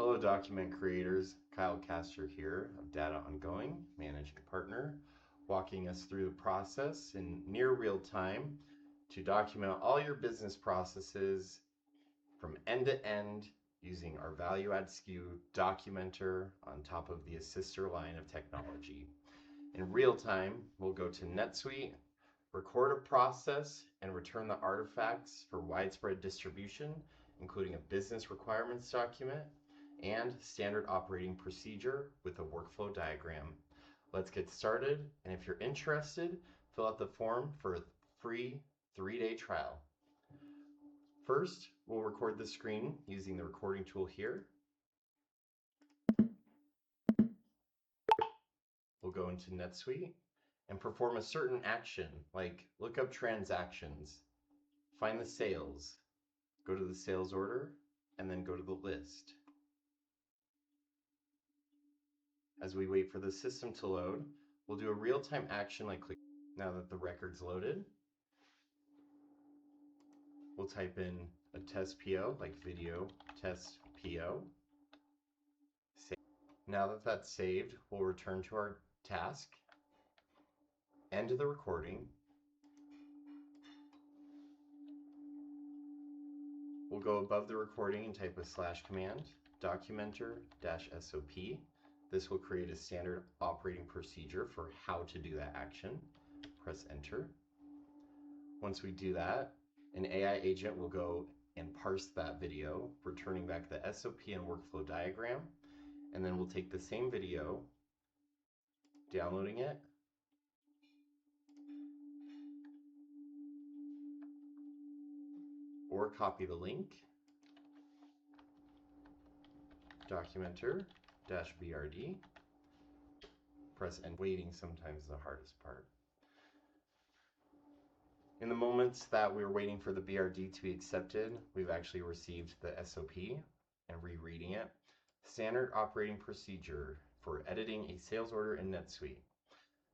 Hello document creators, Kyle Castor here of DataOngoing, Managing Partner, walking us through the process in near real time to document all your business processes from end to end using our value add SKU documenter on top of the Aissistor line of technology. In real time, we'll go to NetSuite, record a process, and return the artifacts for widespread distribution, including a business requirements document and standard operating procedure with a workflow diagram. Let's get started, and if you're interested, fill out the form for a free 3-day trial. First, we'll record the screen using the recording tool here. We'll go into NetSuite and perform a certain action like look up transactions, find the sales, go to the sales order, and then go to the list. As we wait for the system to load, we'll do a real-time action like click. Now that the record's loaded, we'll type in a test PO like video test PO. Now that that's saved, we'll return to our task, end the recording. We'll go above the recording and type a / command, documenter-SOP. This will create a standard operating procedure for how to do that action. Press enter. Once we do that, an AI agent will go and parse that video, returning back the SOP and workflow diagram. And then we'll take the same video, downloading it, or copy the link, documenter-BRD, press and waiting sometimes the hardest part. In the moments that we're waiting for the BRD to be accepted, we've actually received the SOP and rereading it. Standard Operating Procedure for editing a sales order in NetSuite.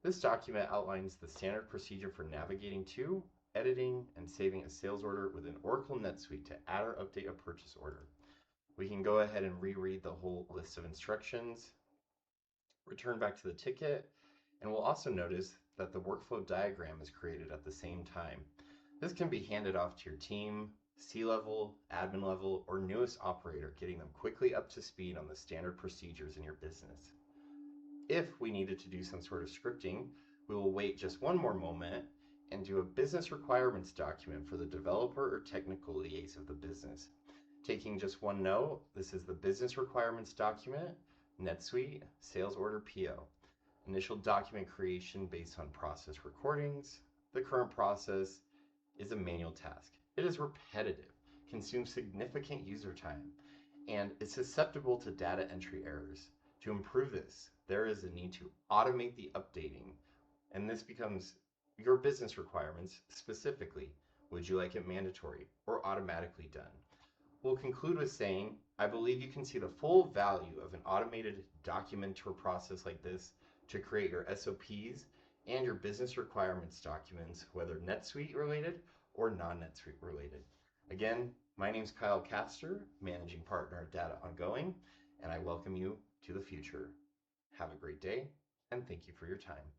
This document outlines the standard procedure for navigating to, editing, and saving a sales order within Oracle NetSuite to add or update a purchase order. We can go ahead and reread the whole list of instructions, return back to the ticket, and we'll also notice that the workflow diagram is created at the same time. This can be handed off to your team, C-level, admin level, or newest operator, getting them quickly up to speed on the standard procedures in your business. If we needed to do some sort of scripting, we will wait just one more moment and do a business requirements document for the developer or technical liaison of the business. Taking just one note, this is the business requirements document, NetSuite, sales order PO. Initial document creation based on process recordings. The current process is a manual task. It is repetitive, consumes significant user time, and is susceptible to data entry errors. To improve this, there is a need to automate the updating, and this becomes your business requirements specifically. Would you like it mandatory or automatically done? We'll conclude with saying, I believe you can see the full value of an automated documenter process like this to create your SOPs and your business requirements documents, whether NetSuite related or non-NetSuite related. Again, my name is Kyle Castor, Managing Partner at DataOngoing, and I welcome you to the future. Have a great day, and thank you for your time.